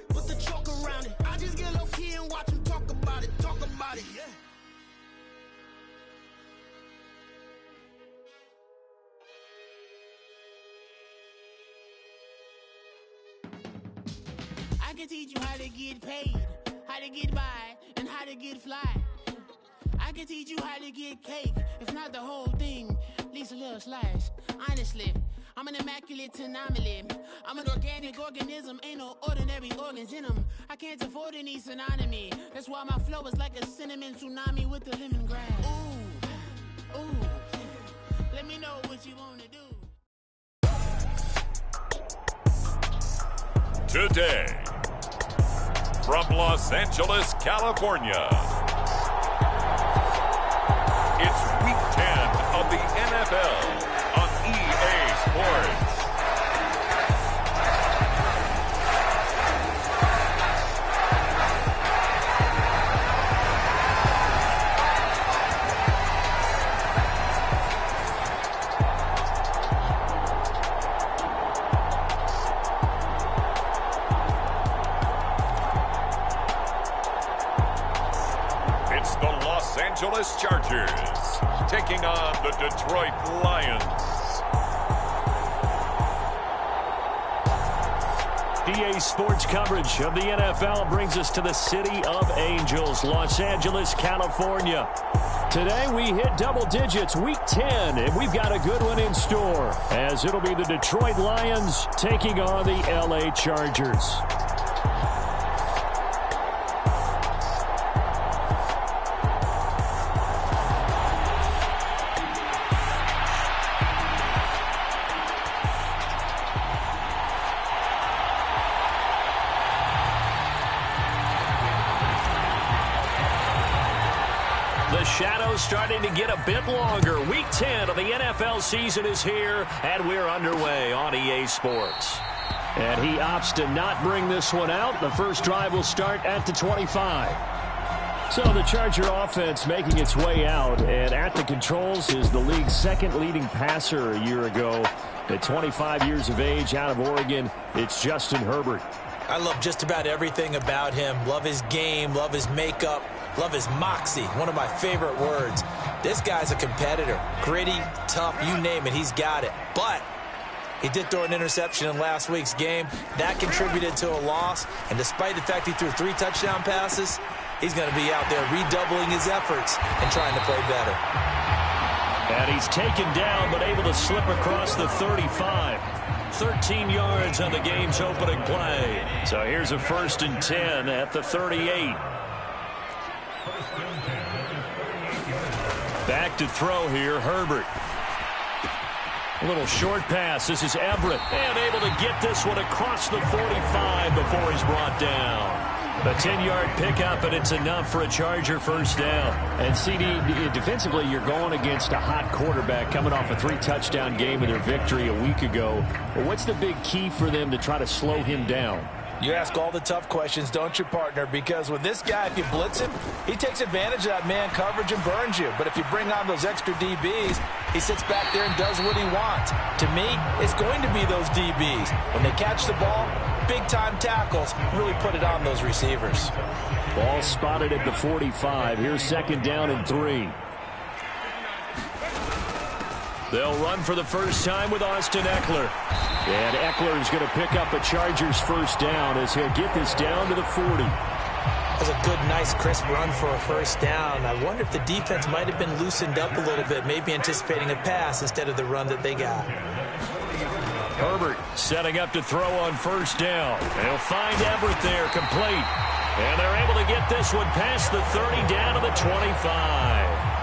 put the chalk around it. I just get low key and watch them talk about it, yeah. I can teach you how to get paid, how to get by, and how to get fly. I can teach you how to get cake, if not the whole thing, at least a little slice. Honestly, I'm an immaculate anomaly. I'm an organic organism, ain't no ordinary organs in them. I can't afford any synonymy. That's why my flow is like a cinnamon tsunami with the lemongrass. Ooh, ooh, let me know what you wanna do. Today, from Los Angeles, California, it's Week 10 of the NFL on EA Sports. It's the Los Angeles Chargers taking on the Detroit Lions. EA Sports coverage of the NFL brings us to the City of Angels, Los Angeles, California. Today we hit double digits, Week 10, and we've got a good one in store, as it'll be the Detroit Lions taking on the LA Chargers. The shadows starting to get a bit longer. Week 10 of the NFL season is here, and we're underway on EA Sports. And he opts to not bring this one out. The first drive will start at the 25. So the Charger offense making its way out, and at the controls is the league's second leading passer a year ago. At 25 years of age, out of Oregon, it's Justin Herbert. I love just about everything about him. Love his game, love his makeup, love his moxie, one of my favorite words. This guy's a competitor. Gritty, tough, you name it, he's got it. But he did throw an interception in last week's game. That contributed to a loss. And despite the fact he threw 3 touchdown passes, he's going to be out there redoubling his efforts and trying to play better. And he's taken down but able to slip across the 35. 13 yards on the game's opening play. So here's a 1st and 10 at the 38. Back to throw here, Herbert. A little short pass. This is Everett. And able to get this one across the 45 before he's brought down. A 10-yard pickup, and it's enough for a Charger first down. And CD, defensively, you're going against a hot quarterback coming off a 3-touchdown game in their victory a week ago. But what's the big key for them to try to slow him down? You ask all the tough questions, don't you, partner? Because with this guy, if you blitz him, he takes advantage of that man coverage and burns you. But if you bring on those extra DBs, he sits back there and does what he wants. To me, it's going to be those DBs. When they catch the ball, big-time tackles, really put it on those receivers. Ball spotted at the 45. Here's 2nd down and 3. They'll run for the first time with Austin Eckler. And Eckler is going to pick up a Chargers first down as he'll get this down to the 40. That's a good, nice, crisp run for a first down. I wonder if the defense might have been loosened up a little bit, maybe anticipating a pass instead of the run that they got. Herbert setting up to throw on first down. They'll find Everett there, complete. And they're able to get this one past the 30 down to the 25.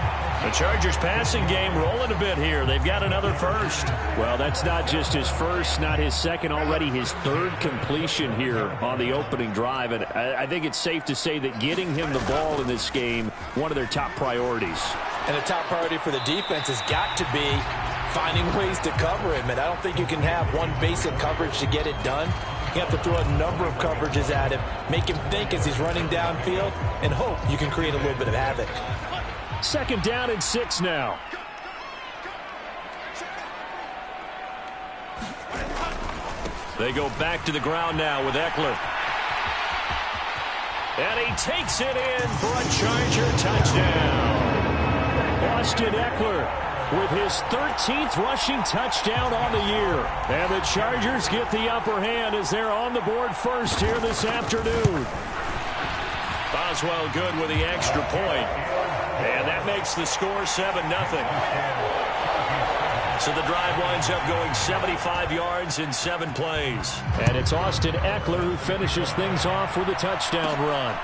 The Chargers passing game rolling a bit here. They've got another first. Well, that's not just his first, not his second, already his 3rd completion here on the opening drive. And I think it's safe to say that getting him the ball in this game, one of their top priorities. And the top priority for the defense has got to be finding ways to cover him. And I don't think you can have one basic coverage to get it done. You have to throw a number of coverages at him, make him think as he's running downfield, and hope you can create a little bit of havoc. 2nd down and 6 now. They go back to the ground now with Eckler. And he takes it in for a Charger touchdown. Austin Eckler with his 13th rushing touchdown on the year. And the Chargers get the upper hand as they're on the board first here this afternoon. Boswell good with the extra point. And that makes the score 7-0. So the drive winds up going 75 yards in 7 plays. And it's Austin Eckler who finishes things off with a touchdown run.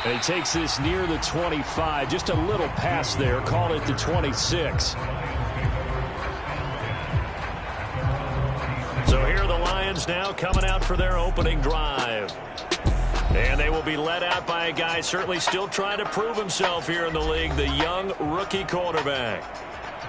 And he takes this near the 25. Just a little pass there. Call it the 26. So here are the Lions now coming out for their opening drive. And they will be led out by a guy certainly still trying to prove himself here in the league, the young rookie quarterback.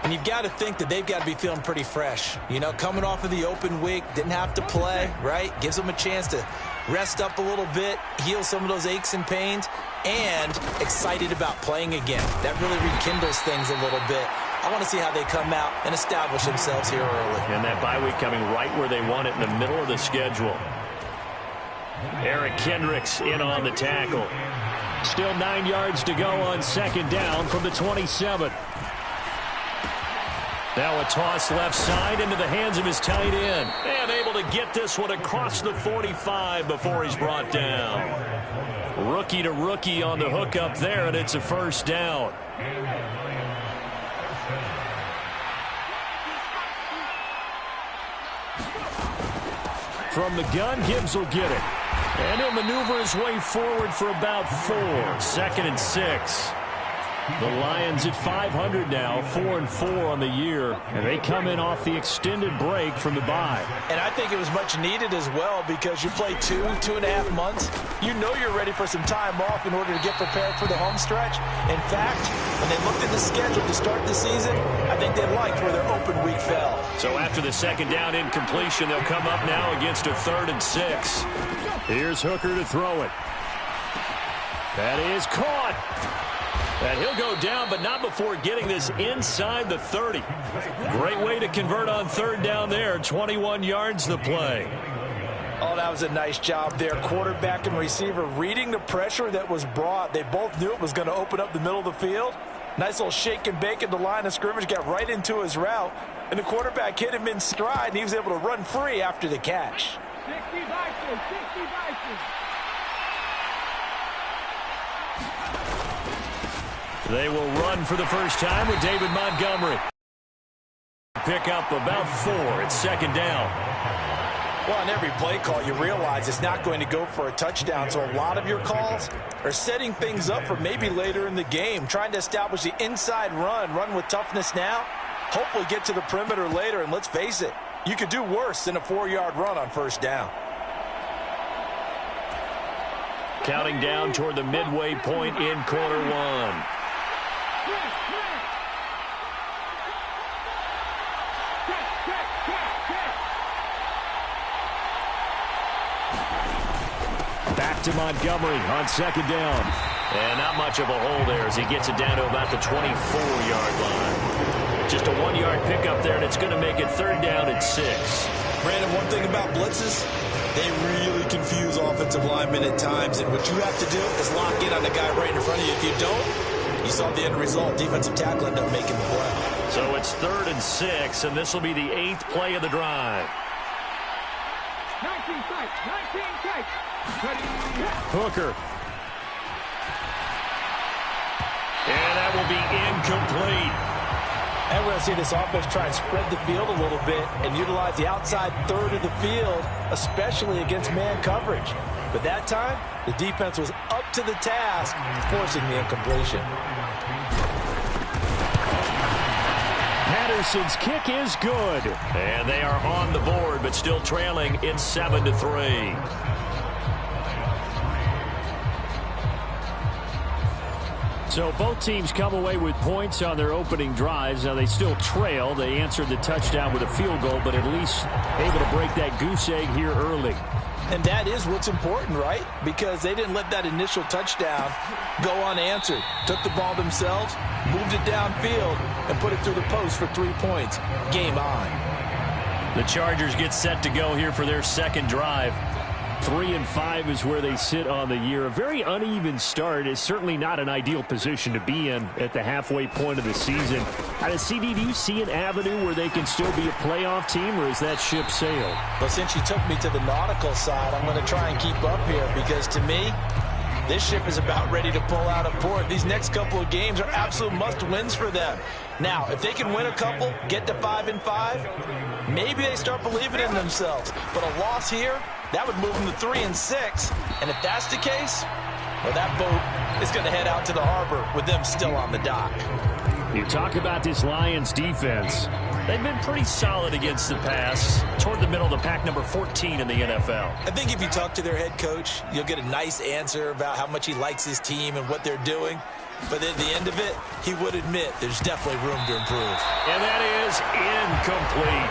And you've got to think that they've got to be feeling pretty fresh. You know, coming off of the open week, didn't have to play, right? Gives them a chance to rest up a little bit, heal some of those aches and pains, and excited about playing again. That really rekindles things a little bit. I want to see how they come out and establish themselves here early. And that bye week coming right where they want it, in the middle of the schedule. Eric Kendricks in on the tackle. Still 9 yards to go on second down from the 27. Now a toss left side into the hands of his tight end. And able to get this one across the 45 before he's brought down. Rookie to rookie on the hook up there, and it's a first down. From the gun, Gibbs will get it. And he'll maneuver his way forward for about 4. 2nd and 6. The Lions at 500 now, 4-4 on the year. And they come in off the extended break from the bye. And I think it was much needed as well because you play 2.5 months. You know you're ready for some time off in order to get prepared for the home stretch. In fact, when they looked at the schedule to start the season, I think they liked where their open week fell. So after the second down incompletion, they'll come up now against a 3rd and 6. Here's Hooker to throw it. That is caught. And he'll go down, but not before getting this inside the 30. Great way to convert on 3rd down there. 21 yards the play. Oh, that was a nice job there. Quarterback and receiver reading the pressure that was brought. They both knew it was going to open up the middle of the field. Nice little shake and bake at the line of scrimmage. Got right into his route. And the quarterback hit him in stride, and he was able to run free after the catch. 60 Vikings, 60 Vikings. They will run for the first time with David Montgomery. Pick up about 4. It's 2nd down. Well, on every play call, you realize it's not going to go for a touchdown. So a lot of your calls are setting things up for maybe later in the game, trying to establish the inside run with toughness now, hopefully get to the perimeter later. And let's face it, you could do worse than a 4-yard run on 1st down. Counting down toward the midway point in quarter 1. Back to Montgomery on 2nd down. And not much of a hole there as he gets it down to about the 24-yard line. Just a 1-yard pickup there, and it's going to make it 3rd down and 6. Brandon, one thing about blitzes, they really confuse offensive linemen at times. And what you have to do is lock in on the guy right in front of you. If you don't, you saw the end result. Defensive tackle ended up making the play. So it's 3rd and 6, and this will be the 8th play of the drive. 19 takes. Hooker. And that will be incomplete. And we're going to see this offense try and spread the field a little bit and utilize the outside 3rd of the field, especially against man coverage. But that time, the defense was up to the task, forcing the incompletion. Patterson's kick is good. And they are on the board, but still trailing in 7-3. So both teams come away with points on their opening drives. Now they still trail. They answered the touchdown with a field goal, but at least able to break that goose egg here early. And that is what's important, right? Because they didn't let that initial touchdown go unanswered. Took the ball themselves, moved it downfield, and put it through the post for 3 points. Game on. The Chargers get set to go here for their second drive. 3-5 is where they sit on the year. A very uneven start is certainly not an ideal position to be in at the halfway point of the season. CD, do you see an avenue where they can still be a playoff team, or is that ship sailed? Well, since you took me to the nautical side, I'm going to try and keep up here because to me, this ship is about ready to pull out of port. These next couple of games are absolute must-wins for them. Now, if they can win a couple, get to 5-5, maybe they start believing in themselves. But a loss here, that would move them to 3-6. And if that's the case, well, that boat is going to head out to the harbor with them still on the dock. You talk about this Lions defense. They've been pretty solid against the pass, toward the middle of the pack, number 14 in the NFL. I think if you talk to their head coach, you'll get a nice answer about how much he likes his team and what they're doing. But at the end of it, he would admit there's definitely room to improve. And that is incomplete.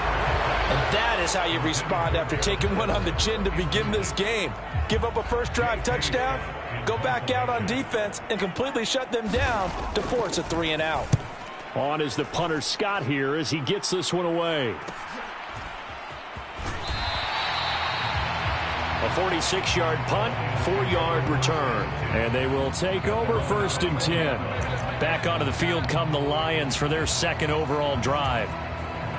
And that is how you respond after taking one on the chin to begin this game. Give up a first drive touchdown, go back out on defense, and completely shut them down to force a 3-and-out. On is the punter Scott here as he gets this one away. A 46-yard punt, 4-yard return. And they will take over 1st and 10. Back onto the field come the Lions for their second overall drive.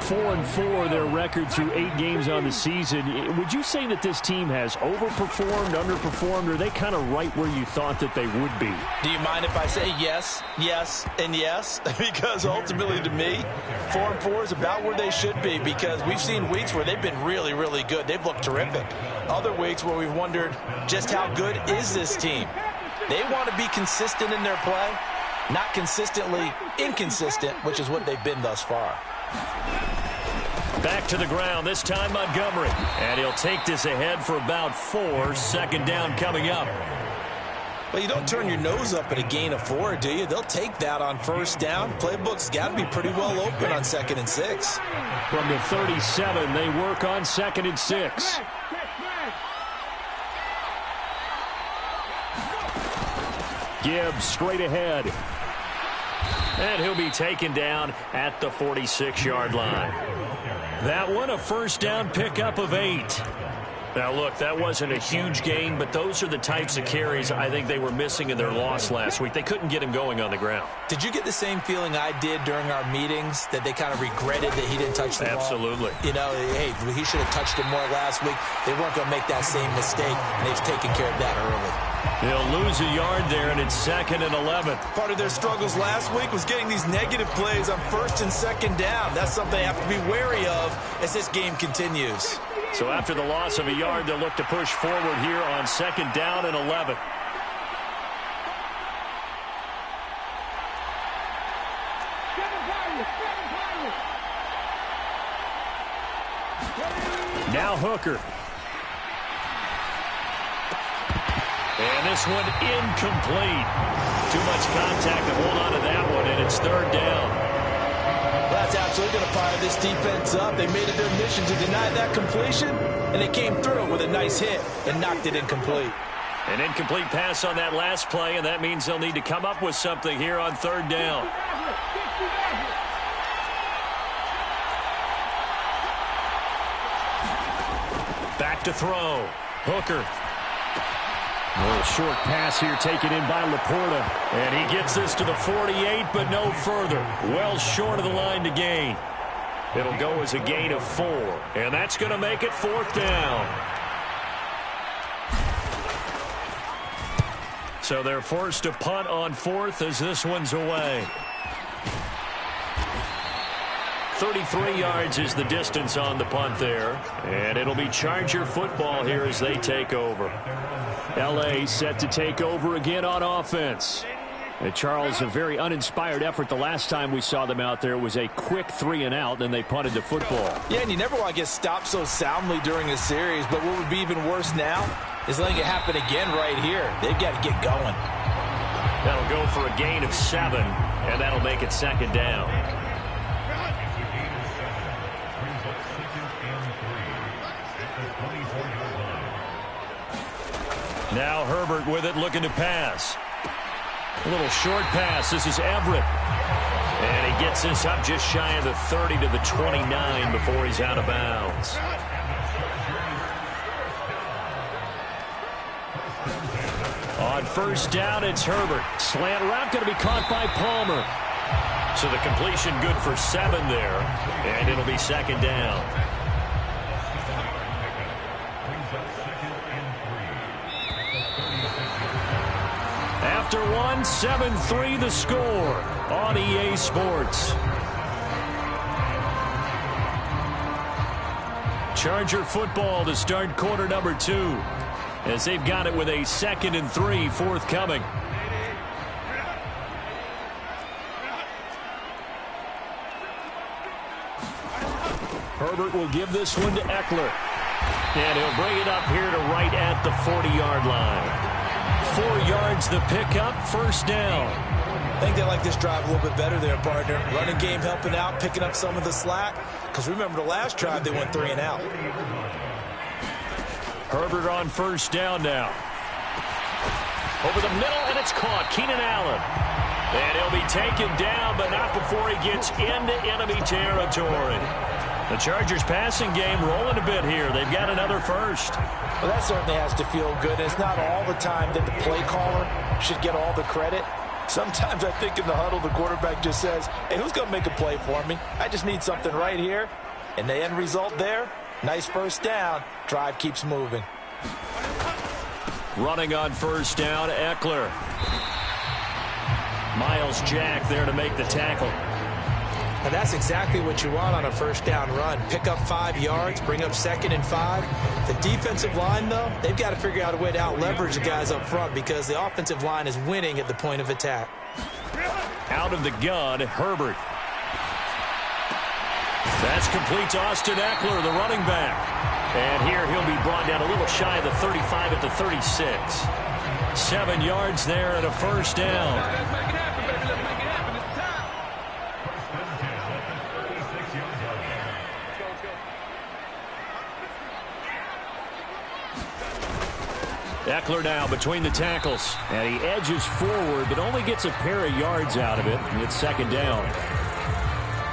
4-4 their record through 8 games on the season. Would you say that this team has overperformed, underperformed, or are they kind of right where you thought that they would be? Do you mind if I say yes, yes, and yes? Because ultimately to me, 4-4 is about where they should be because we've seen weeks where they've been really, really good. They've looked terrific. Other weeks where we've wondered just how good is this team? They want to be consistent in their play, not consistently inconsistent, which is what they've been thus far. Back to the ground, this time Montgomery. And he'll take this ahead for about 4. 2nd down coming up. Well, you don't turn your nose up at a gain of 4, do you? They'll take that on 1st down. Playbook's got to be pretty well open on 2nd and 6. From the 37, they work on 2nd and 6. Gibbs straight ahead. And he'll be taken down at the 46-yard line. That one, a 1st down pickup of 8. Now, look, that wasn't a huge gain, but those are the types of carries I think they were missing in their loss last week. They couldn't get him going on the ground. Did you get the same feeling I did during our meetings, that they kind of regretted that he didn't touch the ball? Absolutely. You know, hey, he should have touched it more last week. They weren't going to make that same mistake, and they've taken care of that early. They'll lose a yard there, and it's 2nd and 11. Part of their struggles last week was getting these negative plays on 1st and 2nd down. That's something they have to be wary of as this game continues. So after the loss of a yard, they'll look to push forward here on 2nd down and 11. Now Hooker. And this one incomplete. Too much contact to hold on to that one, and it's 3rd down. That's absolutely going to fire this defense up. They made it their mission to deny that completion, and they came through with a nice hit and knocked it incomplete. An incomplete pass on that last play, and that means they'll need to come up with something here on 3rd down. Back to throw. Hooker. A little short pass here taken in by Laporta. And he gets this to the 48, but no further. Well short of the line to gain. It'll go as a gain of 4. And that's going to make it 4th down. So they're forced to punt on 4th as this one's away. 33 yards is the distance on the punt there. And it'll be Charger football here as they take over. L.A. set to take over again on offense. And Charles, a very uninspired effort the last time we saw them out there. It was a quick 3-and-out, then they punted the football. Yeah, and you never want to get stopped so soundly during a series, but what would be even worse now is letting it happen again right here. They've got to get going. That'll go for a gain of 7, and that'll make it 2nd down. Now Herbert with it, looking to pass. A little short pass. This is Everett. And he gets this up just shy of the 30 to the 29 before he's out of bounds. On first down, it's Herbert. Slant route going to be caught by Palmer. So the completion good for 7 there, and it'll be second down. After 1, 7-3 the score on EA Sports. Charger football to start quarter number 2, as they've got it with a 2nd and 3 forthcoming. Herbert will give this one to Eckler. And he'll bring it up here to right at the 40-yard line. 4 yards the pickup, first down. I think they like this drive a little bit better there, partner. Running game helping out, picking up some of the slack. Because remember the last drive, they went 3 and out. Herbert on first down now. Over the middle, and it's caught. Keenan Allen. And he'll be taken down, but not before he gets into enemy territory. The Chargers passing game rolling a bit here. They've got another first. Well, that certainly has to feel good. It's not all the time that the play caller should get all the credit. Sometimes I think in the huddle, the quarterback just says, hey, who's going to make a play for me? I just need something right here. And the end result there, nice first down. Drive keeps moving. Running on first down, Eckler. Miles Jack there to make the tackle. And that's exactly what you want on a first down run. Pick up 5 yards, bring up 2nd and 5. The defensive line, though, they've got to figure out a way to out-leverage the guys up front because the offensive line is winning at the point of attack. Out of the gun, Herbert. That's complete to Austin Eckler, the running back. And here he'll be brought down a little shy of the 35 at the 36. 7 yards there and a first down. Eckler now between the tackles, and he edges forward, but only gets a pair of yards out of it, and it's second down.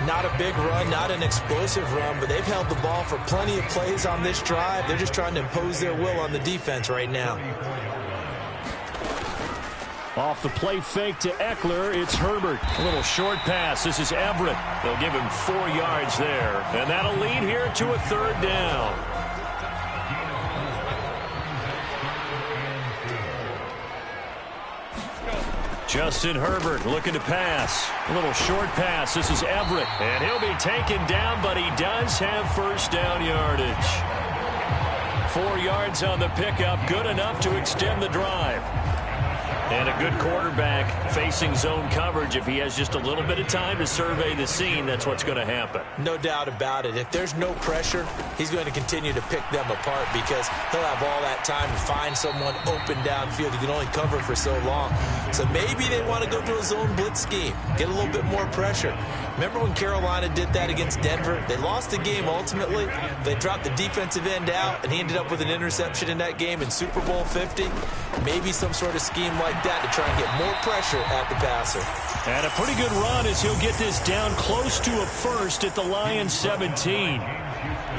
Not a big run, not an explosive run, but they've held the ball for plenty of plays on this drive. They're just trying to impose their will on the defense right now. Off the play fake to Eckler, it's Herbert. A little short pass. This is Everett. They'll give him 4 yards there, and that'll lead here to a third down. Justin Herbert looking to pass. A little short pass. This is Everett. And he'll be taken down, but he does have first down yardage. 4 yards on the pickup. Good enough to extend the drive. And a good quarterback facing zone coverage. If he has just a little bit of time to survey the scene, that's what's going to happen. No doubt about it. If there's no pressure, he's going to continue to pick them apart because he'll have all that time to find someone open downfield. He can only cover for so long. So maybe they want to go to a zone blitz scheme, get a little bit more pressure. Remember when Carolina did that against Denver? They lost the game ultimately. They dropped the defensive end out, and he ended up with an interception in that game in Super Bowl 50. Maybe some sort of scheme like that to try and get more pressure at the passer. And a pretty good run as he'll get this down close to a first at the Lions 17.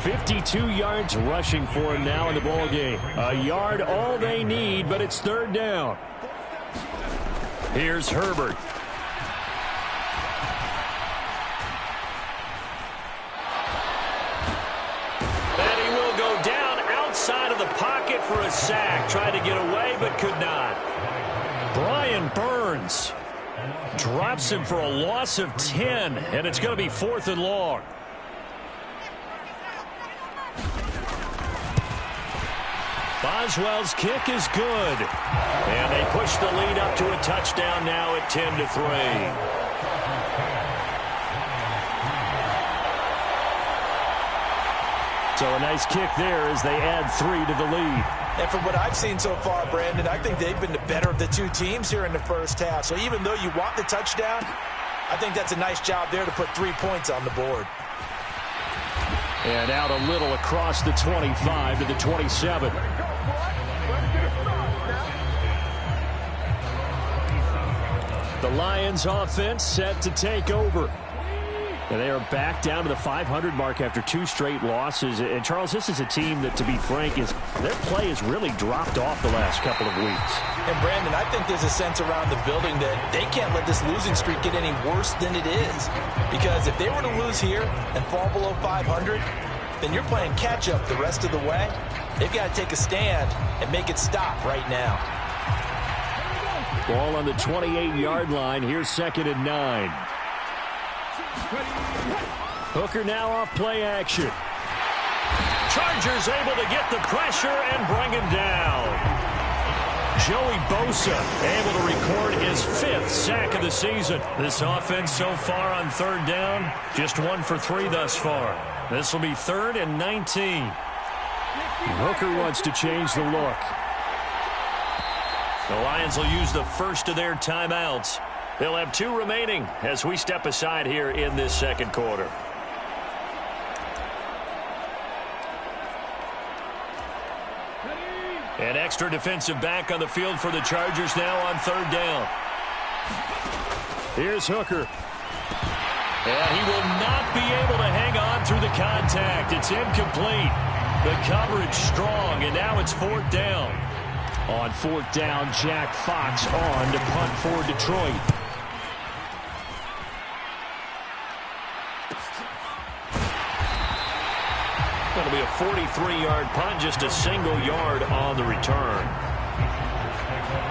52 yards rushing for him now in the ball game. A yard all they need, but it's third down. Here's Herbert. And he will go down outside of the pocket for a sack. Tried to get away, but could not. Brian Burns drops him for a loss of 10, and it's going to be 4th and long. Boswell's kick is good. And they push the lead up to a touchdown now at 10-3. So a nice kick there as they add 3 to the lead. And from what I've seen so far, Brandon, I think they've been the better of the two teams here in the first half. So even though you want the touchdown, I think that's a nice job there to put 3 points on the board. And out a little across the 25 to the 27. The Lions offense set to take over. And they are back down to the 500 mark after 2 straight losses. And, Charles, this is a team that, to be frank, their play has really dropped off the last couple of weeks. And, Brandon, I think there's a sense around the building that they can't let this losing streak get any worse than it is. Because if they were to lose here and fall below 500, then you're playing catch-up the rest of the way. They've got to take a stand and make it stop right now. Ball on the 28-yard line. Here's 2nd and 9. Hooker now off play action. Chargers able to get the pressure and bring him down. Joey Bosa able to record his 5th sack of the season. This offense so far on 3rd down, just 1 for 3 thus far. This will be 3rd and 19. Hooker wants to change the look. The Lions will use the first of their timeouts. They'll have 2 remaining as we step aside here in this 2nd quarter. An extra defensive back on the field for the Chargers now on 3rd down. Here's Hooker. And he will not be able to hang on through the contact. It's incomplete. The coverage strong, and now it's 4th down. On 4th down, Jack Fox on to punt for Detroit. It'll be a 43-yard punt, just a single yard on the return.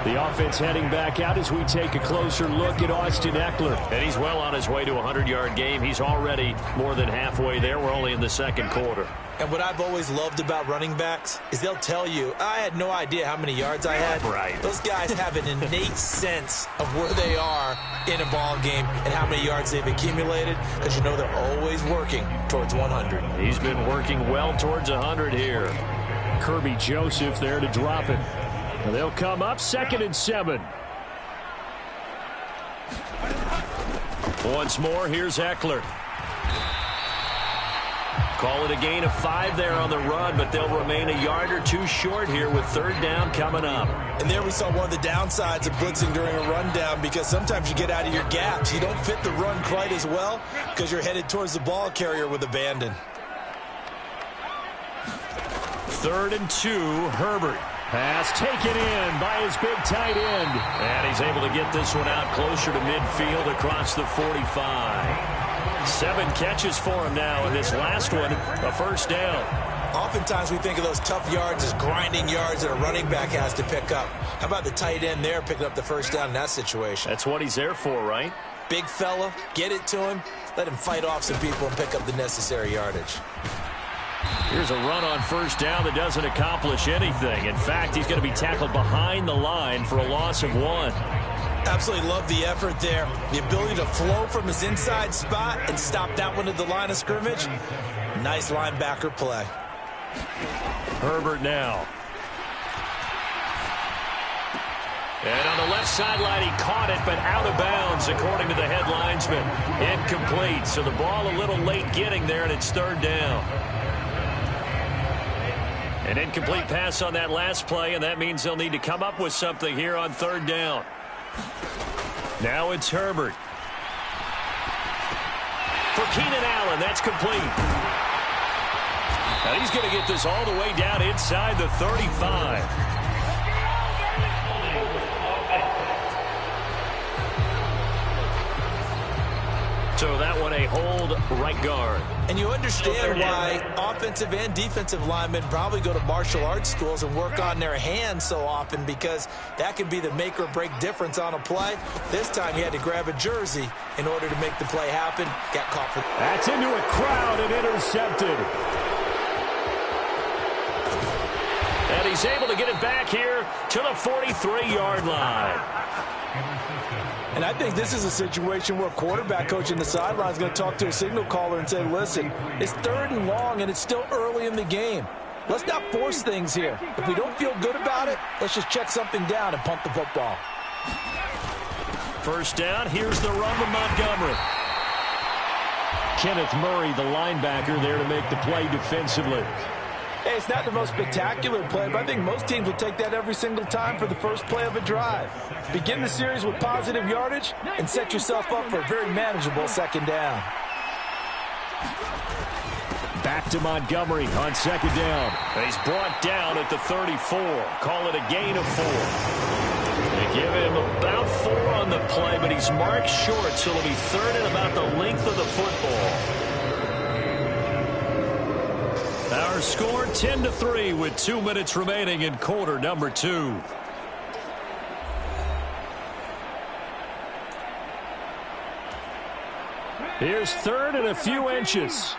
The offense heading back out as we take a closer look at Austin Eckler. And he's well on his way to a 100-yard game. He's already more than halfway there. We're only in the 2nd quarter. And what I've always loved about running backs is they'll tell you, I had no idea how many yards I had. Right. Those guys have an innate sense of where they are in a ball game and how many yards they've accumulated, because you know they're always working towards 100. He's been working well towards 100 here. Kirby Joseph there to drop it. They'll come up 2nd and 7. Once more, here's Eckler. Call it a gain of 5 there on the run, but they'll remain a yard or 2 short here with 3rd down coming up. And there we saw one of the downsides of blitzing during a rundown, because sometimes you get out of your gaps. You don't fit the run quite as well because you're headed towards the ball carrier with abandon. 3rd and 2, Herbert. Pass taken in by his big tight end. And he's able to get this one out closer to midfield across the 45. 7 catches for him now, and this last one, a 1st down. Oftentimes we think of those tough yards as grinding yards that a running back has to pick up. How about the tight end there picking up the 1st down in that situation? That's what he's there for, right? Big fella, get it to him, let him fight off some people and pick up the necessary yardage. Here's a run on 1st down that doesn't accomplish anything. In fact, he's going to be tackled behind the line for a loss of 1. Absolutely love the effort there. The ability to flow from his inside spot and stop that one at the line of scrimmage. Nice linebacker play. Herbert now. And on the left sideline, he caught it, but out of bounds, according to the head linesman. Incomplete, so the ball a little late getting there, and it's 3rd down. An incomplete pass on that last play, and that means they'll need to come up with something here on 3rd down. Now it's Herbert. For Keenan Allen, that's complete. Now he's going to get this all the way down inside the 35. So that one a hold right guard. And you understand why offensive and defensive linemen probably go to martial arts schools and work on their hands so often, because that can be the make or break difference on a play. This time he had to grab a jersey in order to make the play happen. Got caught for that's into a crowd and intercepted. And he's able to get it back here to the 43-yard line. And I think this is a situation where a quarterback coach in the sideline is going to talk to a signal caller and say, listen, it's 3rd and long and it's still early in the game. Let's not force things here. If we don't feel good about it, let's just check something down and punt the football. 1st down, here's the run to Montgomery. Kenneth Murray, the linebacker, there to make the play defensively. Hey, it's not the most spectacular play, but I think most teams will take that every single time for the first play of a drive. Begin the series with positive yardage and set yourself up for a very manageable 2nd down. Back to Montgomery on second down. He's brought down at the 34. Call it a gain of 4. They give him about 4 on the play, but he's marked short, so it'll be third and about the length of the football. Our score 10-3 with 2 minutes remaining in quarter number 2. Here's third and a few inches.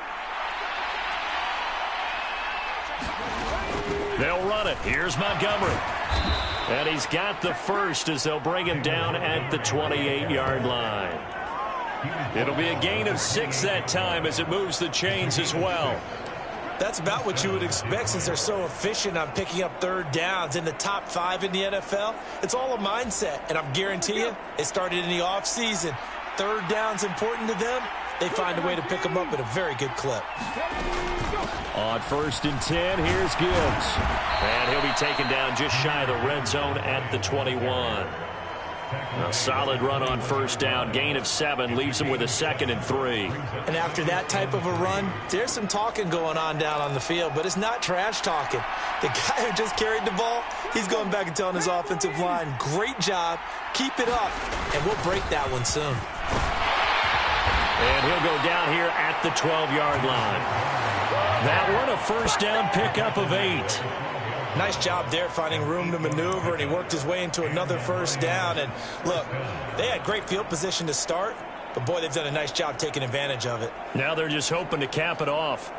They'll run it. Here's Montgomery. And he's got the first as they'll bring him down at the 28-yard line. It'll be a gain of 6 that time as it moves the chains as well. That's about what you would expect since they're so efficient on picking up third downs in the top 5 in the NFL. It's all a mindset, and I'm guarantee you it started in the offseason. Third down's important to them. They find a way to pick them up at a very good clip. On 1st and 10, here's Gibbs. And he'll be taken down just shy of the red zone at the 21. A solid run on 1st down. Gain of 7 leaves him with a 2nd and 3. And after that type of a run, there's some talking going on down on the field, but it's not trash talking. The guy who just carried the ball, he's going back and telling his offensive line, great job, keep it up, and we'll break that one soon. And he'll go down here at the 12-yard line. That one, a 1st down pickup of 8. Nice job there finding room to maneuver, and he worked his way into another 1st down. And look, they had great field position to start, but boy, they've done a nice job taking advantage of it. Now they're just hoping to cap it off.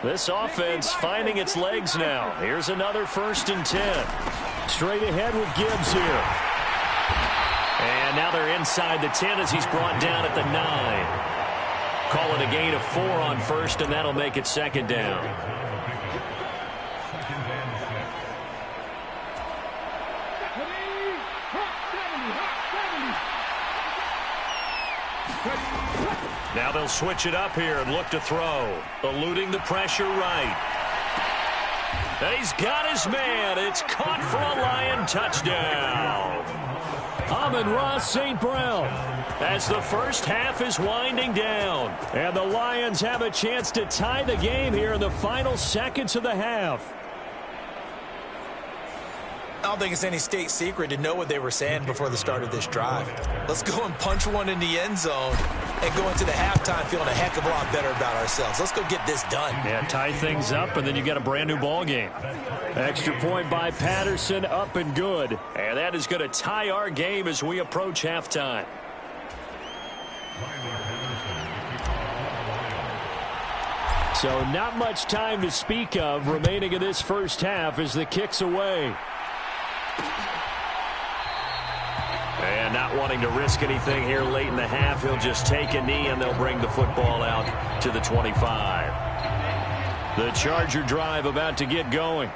This offense finding its legs now. Here's another 1st and 10. Straight ahead with Gibbs here. And now they're inside the 10 as he's brought down at the 9. Call it a gain of 4 on 1st, and that'll make it 2nd down. Now they'll switch it up here and look to throw. Eluding the pressure right. And he's got his man. It's caught for a Lion touchdown. Amon-Ra St. Brown as the first half is winding down. And the Lions have a chance to tie the game here in the final seconds of the half. I don't think it's any state secret to know what they were saying before the start of this drive. Let's go and punch one in the end zone and go into the halftime feeling a heck of a lot better about ourselves. Let's go get this done. Yeah, tie things up, and then you got a brand new ball game. Extra point by Patterson, up and good. And that is going to tie our game as we approach halftime. So not much time to speak of remaining in this first half as the kick's away. And not wanting to risk anything here late in the half, he'll just take a knee and they'll bring the football out to the 25. The Charger drive about to get going.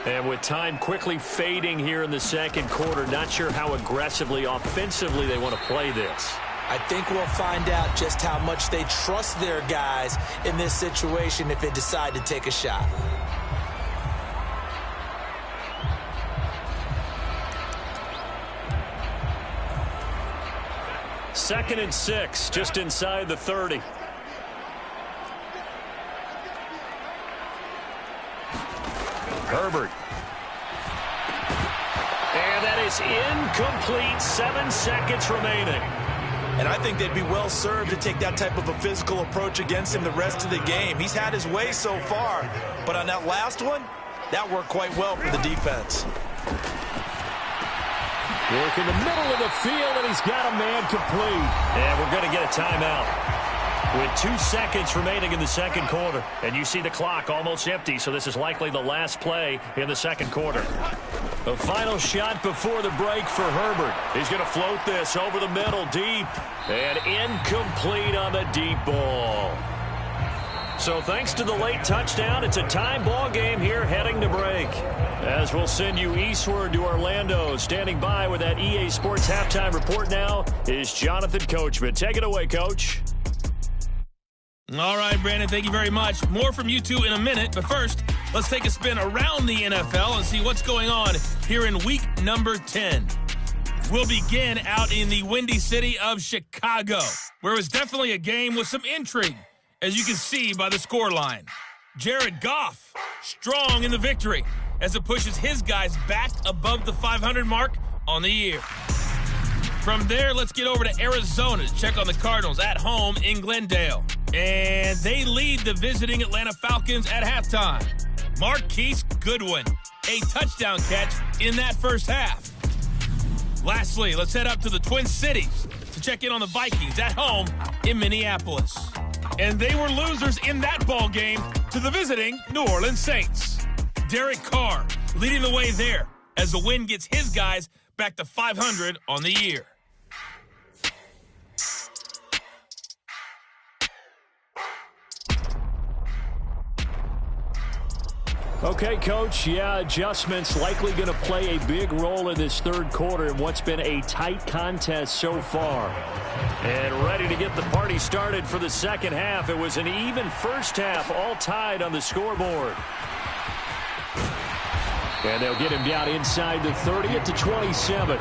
And with time quickly fading here in the second quarter, not sure how aggressively, offensively they want to play this. I think we'll find out just how much they trust their guys in this situation if they decide to take a shot. Second and 6, just inside the 30. Herbert. And that is incomplete. 7 seconds remaining. And I think they'd be well served to take that type of a physical approach against him the rest of the game. He's had his way so far, but on that last one, that worked quite well for the defense. Work in the middle of the field, and he's got a man complete. And we're going to get a timeout with 2 seconds remaining in the second quarter. And you see the clock almost empty, so this is likely the last play in the second quarter. The final shot before the break for Herbert. He's going to float this over the middle deep. And incomplete on the deep ball. So thanks to the late touchdown, it's a tie ball game here heading to break. As we'll send you eastward to Orlando. Standing by with that EA Sports halftime report now is Jonathan Coachman. Take it away, Coach. All right, Brandon, thank you very much. More from you two in a minute, but first, let's take a spin around the NFL and see what's going on here in week number 10. We'll begin out in the windy city of Chicago, where it was definitely a game with some intrigue, as you can see by the scoreline. Jared Goff, strong in the victory, as it pushes his guys back above the 500 mark on the year. From there, let's get over to Arizona to check on the Cardinals at home in Glendale. And they lead the visiting Atlanta Falcons at halftime. Marquise Goodwin, a touchdown catch in that first half. Lastly, let's head up to the Twin Cities to check in on the Vikings at home in Minneapolis. And they were losers in that ball game to the visiting New Orleans Saints. Derek Carr leading the way there as the win gets his guys back to 500 on the year. Okay, Coach, adjustments likely going to play a big role in this third quarter in what's been a tight contest so far. And ready to get the party started for the second half. It was an even first half, all tied on the scoreboard. And they'll get him down inside the 30 at the 27.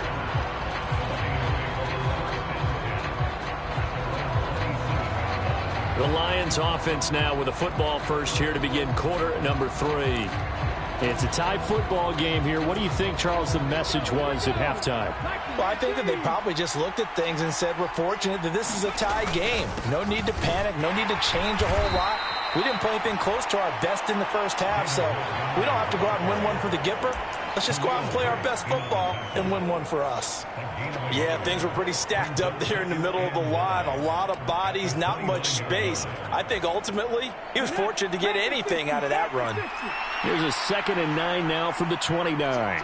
The Lions offense now with a football first here to begin quarter number 3. It's a tie football game here. What do you think, Charles, the message was at halftime? Well, I think that they probably just looked at things and said, we're fortunate that this is a tie game. No need to panic. No need to change a whole lot. We didn't play anything close to our best in the first half, so we don't have to go out and win one for the Gipper. Let's just go out and play our best football and win one for us. Yeah, things were pretty stacked up there in the middle of the line. A lot of bodies, not much space. I think ultimately he was fortunate to get anything out of that run. Here's a 2nd and 9 now from the 29.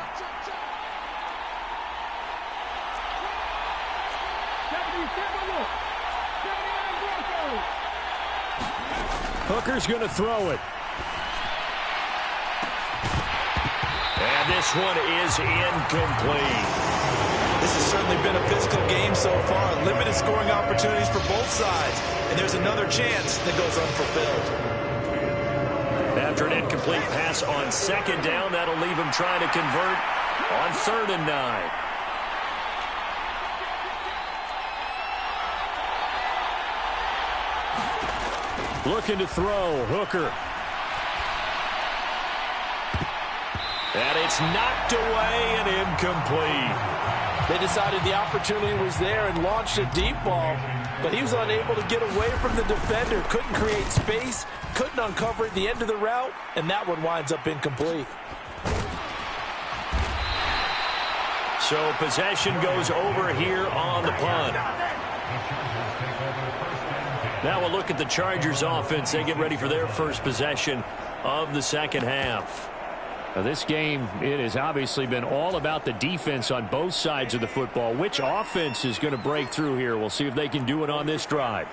Hooker's going to throw it. And this one is incomplete. This has certainly been a physical game so far. Limited scoring opportunities for both sides. And there's another chance that goes unfulfilled. After an incomplete pass on 2nd down, that'll leave him trying to convert on 3rd and 9. Looking to throw, Hooker. And it's knocked away and incomplete. They decided the opportunity was there and launched a deep ball, but he was unable to get away from the defender, couldn't create space, couldn't uncover at the end of the route, and that one winds up incomplete. So possession goes over here on the punt. Now we'll look at the Chargers offense. They get ready for their first possession of the second half. Now this game, it has obviously been all about the defense on both sides of the football. Which offense is going to break through here? We'll see if they can do it on this drive.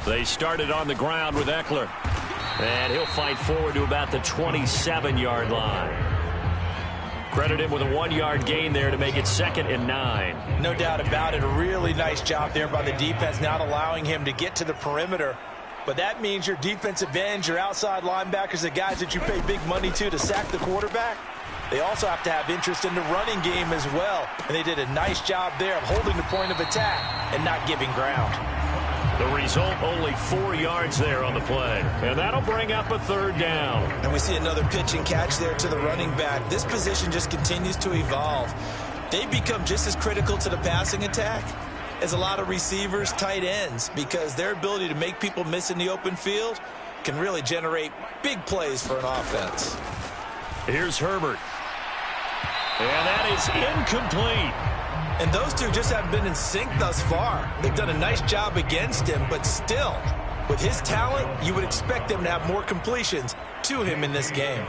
They started on the ground with Eckler. And he'll fight forward to about the 27-yard line. Credit him with a 1-yard gain there to make it 2nd and 9. No doubt about it. A really nice job there by the defense, not allowing him to get to the perimeter. But that means your defensive ends, your outside linebackers, the guys that you pay big money to sack the quarterback, they also have to have interest in the running game as well. And they did a nice job there of holding the point of attack and not giving ground. The result, only 4 yards there on the play. And that'll bring up a 3rd down. And we see another pitch and catch there to the running back. This position just continues to evolve. They become just as critical to the passing attack as a lot of receivers, tight ends, because their ability to make people miss in the open field can really generate big plays for an offense. Here's Herbert. And that is incomplete. And those two just haven't been in sync thus far. They've done a nice job against him, but still, with his talent, you would expect them to have more completions to him in this game.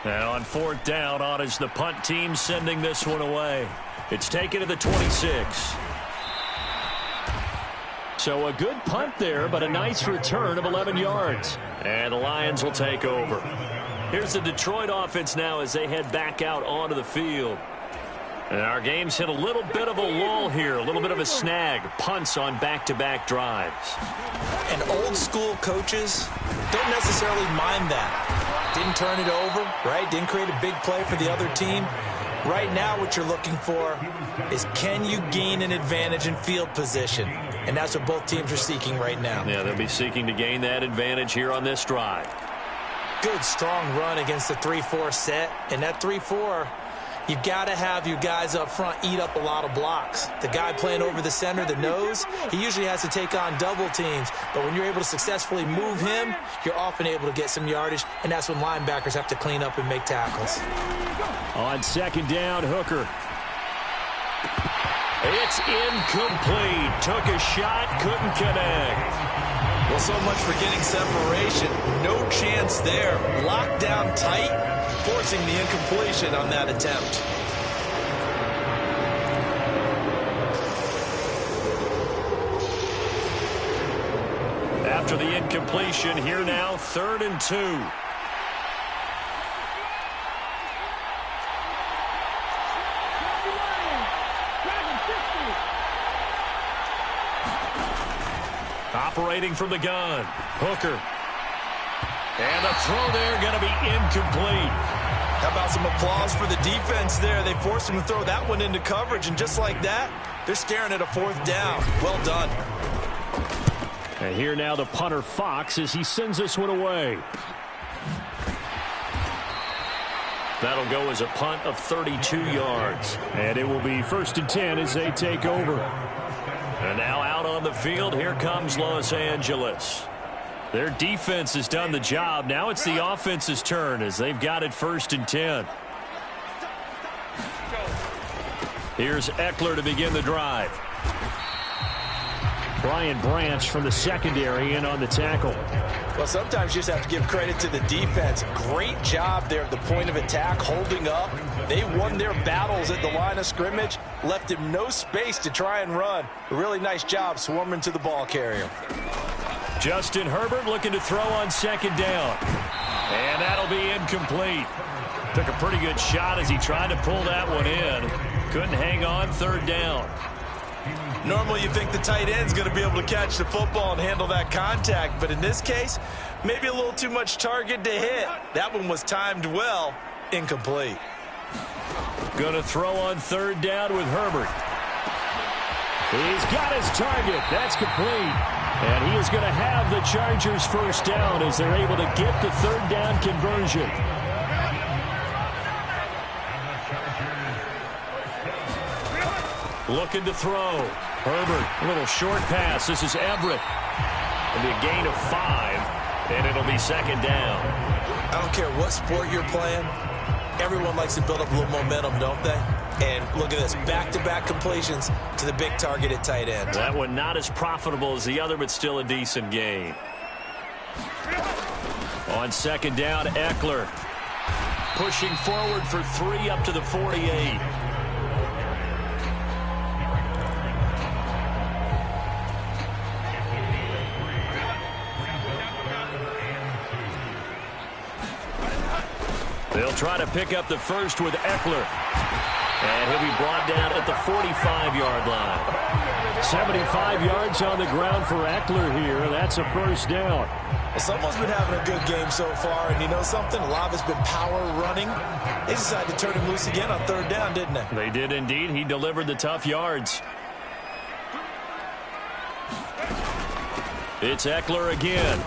Now on 4th down, on is the punt team sending this one away. It's taken to the 26. So a good punt there, but a nice return of 11 yards. And the Lions will take over. Here's the Detroit offense now as they head back out onto the field. And our game's hit a little bit of a lull here, a little bit of a snag. Punts on back-to-back drives. And old-school coaches don't necessarily mind that. Didn't turn it over, right? Didn't create a big play for the other team. Right now what you're looking for is, can you gain an advantage in field position? And that's what both teams are seeking right now. Yeah, they'll be seeking to gain that advantage here on this drive. Good, strong run against the 3-4 set. And that 3-4, you've got to have your guys up front eat up a lot of blocks. The guy playing over the center, the nose, he usually has to take on double teams. But when you're able to successfully move him, you're often able to get some yardage, and that's when linebackers have to clean up and make tackles. On second down, Hooker. It's incomplete. Took a shot, couldn't connect. Well, so much for getting separation. No chance there. Locked down tight, forcing the incompletion on that attempt. After the incompletion, here now, 3rd and 2. Operating from the gun, Hooker. And the throw there going to be incomplete. How about some applause for the defense there? They forced him to throw that one into coverage, and just like that, they're staring at a 4th down. Well done. And here now the punter, Fox, as he sends this one away. That'll go as a punt of 32 yards. And it will be 1st and 10 as they take over. And now out on the field, here comes Los Angeles. Their defense has done the job. Now it's the offense's turn as they've got it 1st and 10. Here's Eckler to begin the drive. Brian Branch from the secondary in on the tackle. Well, sometimes you just have to give credit to the defense. Great job there at the point of attack, holding up. They won their battles at the line of scrimmage, left him no space to try and run. A really nice job swarming to the ball carrier. Justin Herbert looking to throw on 2nd down. And that'll be incomplete. Took a pretty good shot as he tried to pull that one in. Couldn't hang on, 3rd down. Normally you think the tight end's going to be able to catch the football and handle that contact, but in this case, maybe a little too much target to hit. That one was timed well, incomplete. Going to throw on 3rd down with Herbert. He's got his target. That's complete. And he is going to have the Chargers 1st down as they're able to get the 3rd down conversion. Looking to throw. Herbert, a little short pass. This is Everett. It'll be a gain of 5, and it'll be 2nd down. I don't care what sport you're playing. Everyone likes to build up a little momentum, don't they? And look at this, back-to-back completions to the big target at tight end. That one not as profitable as the other, but still a decent gain. On 2nd down, Eckler. Pushing forward for 3 up to the 48. They'll try to pick up the first with Eckler. And he'll be brought down at the 45-yard line. 75 yards on the ground for Eckler here. That's a 1st down. Someone's been having a good game so far, and you know something? A lot of it's been power running. They decided to turn him loose again on 3rd down, didn't they? They did indeed. He delivered the tough yards. It's Eckler again.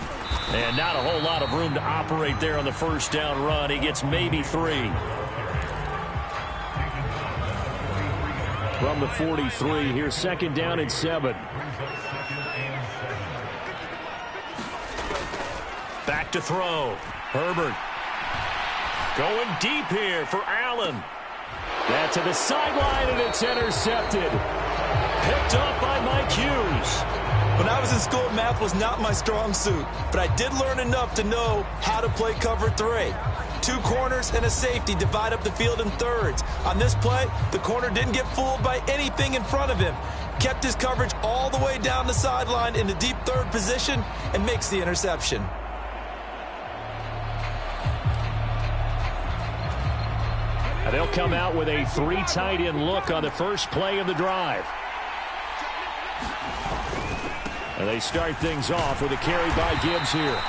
And not a whole lot of room to operate there on the 1st down run. He gets maybe 3. From the 43, here's 2nd down and 7. Back to throw. Herbert. Going deep here for Allen. That to the sideline, and it's intercepted. Picked up by Mike Hughes. When I was in school, math was not my strong suit, but I did learn enough to know how to play cover 3. 2 corners and a safety divide up the field in thirds. On this play, the corner didn't get fooled by anything in front of him. Kept his coverage all the way down the sideline in the deep 3rd position and makes the interception. And they'll come out with a 3 tight end look on the first play of the drive. And they start things off with a carry by Gibbs here.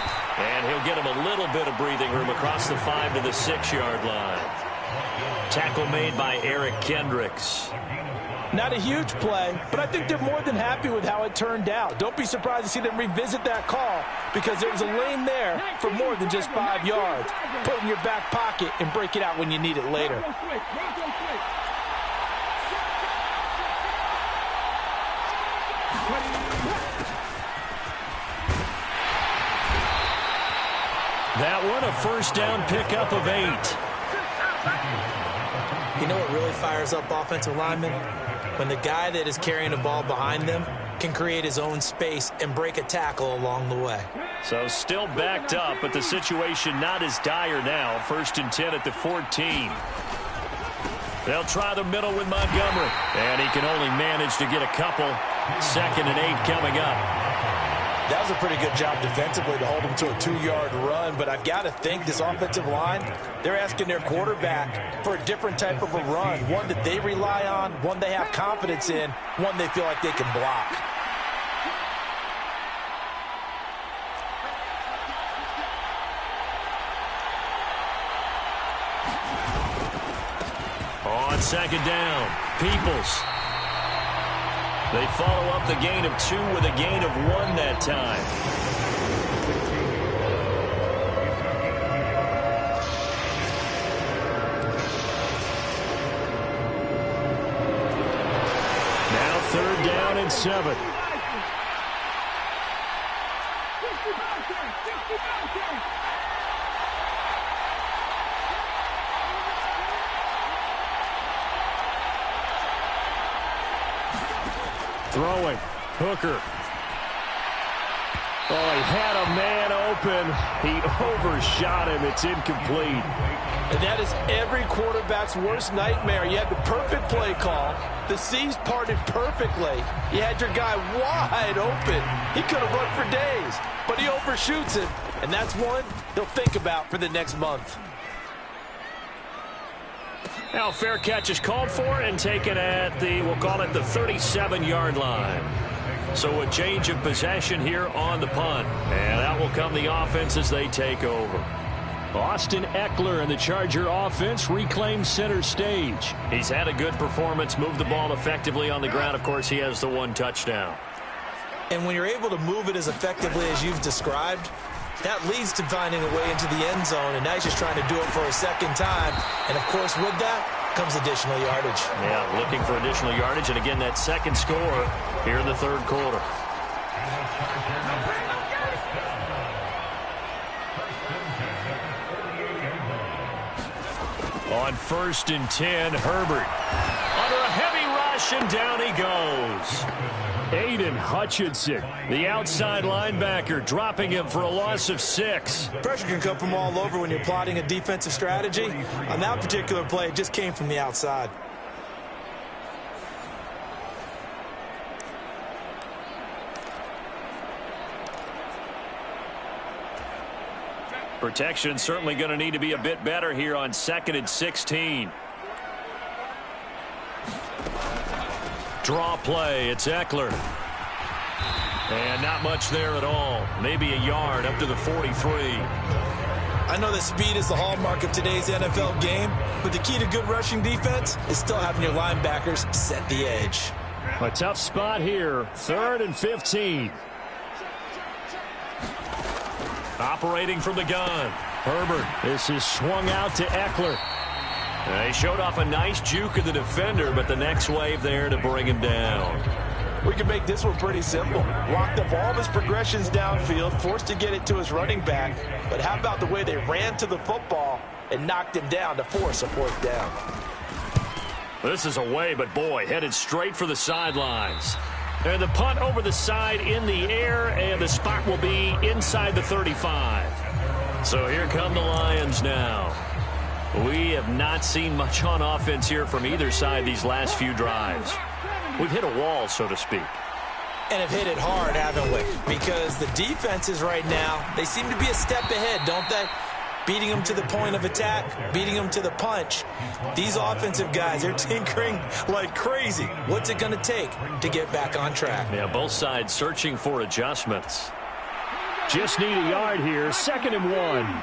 And he'll get him a little bit of breathing room across the 5 to the 6-yard line. Tackle made by Eric Kendricks. Not a huge play, but I think they're more than happy with how it turned out. Don't be surprised to see them revisit that call because there was a lane there for more than just 5 yards. Put it in your back pocket and break it out when you need it later. That one, a first down pickup of 8. You know what really fires up offensive linemen? When the guy that is carrying the ball behind them can create his own space and break a tackle along the way. So still backed up, but the situation not as dire now. 1st and 10 at the 14. They'll try the middle with Montgomery. And he can only manage to get a couple. 2nd and 8 coming up. That was a pretty good job defensively to hold him to a 2-yard run, but I've got to think this offensive line, they're asking their quarterback for a different type of a run, one that they rely on, one they have confidence in, one they feel like they can block. On 2nd down, Peoples. They follow up the gain of 2 with a gain of 1 that time. Now 3rd down and 7. Throwing. Hooker. Oh, he had a man open. He overshot him. It's incomplete. And that is every quarterback's worst nightmare. You had the perfect play call. The C's parted perfectly. You had your guy wide open. He could have run for days, but he overshoots it. And that's one they'll think about for the next month. Now fair catch is called for and taken at the, we'll call it the 37-yard line. So a change of possession here on the punt. And out will come the offense as they take over. Austin Eckler and the Charger offense reclaim center stage. He's had a good performance, moved the ball effectively on the ground. Of course, he has the 1 touchdown. And when you're able to move it as effectively as you've described, that leads to finding a way into the end zone, and now he's just trying to do it for a second time. And, of course, with that comes additional yardage. Yeah, looking for additional yardage, and again, that second score here in the 3rd quarter. On 1st and 10, Herbert. Under a heavy rush, and down he goes. Aiden Hutchinson, the outside linebacker, dropping him for a loss of 6. Pressure can come from all over when you're plotting a defensive strategy. On that particular play, it just came from the outside. Protection certainly going to need to be a bit better here on 2nd and 16. Draw play. It's Eckler. And not much there at all. Maybe a yard up to the 43. I know that speed is the hallmark of today's NFL game, but the key to good rushing defense is still having your linebackers set the edge. A tough spot here. 3rd and 15. Operating from the gun. Herbert. This is swung out to Eckler. He showed off a nice juke of the defender, but the next wave there to bring him down. We can make this one pretty simple. Locked up all of his progressions downfield, forced to get it to his running back. But how about the way they ran to the football and knocked him down to force a 4th down? This is away, but boy, headed straight for the sidelines. And the punt over the side in the air, and the spot will be inside the 35. So here come the Lions now. We have not seen much on offense here from either side these last few drives. We've hit a wall, so to speak. And have hit it hard, haven't we? Because the defenses right now, they seem to be a step ahead, don't they? Beating them to the point of attack, beating them to the punch. These offensive guys, they're tinkering like crazy. What's it going to take to get back on track? Yeah, both sides searching for adjustments. Just need a yard here. 2nd and 1.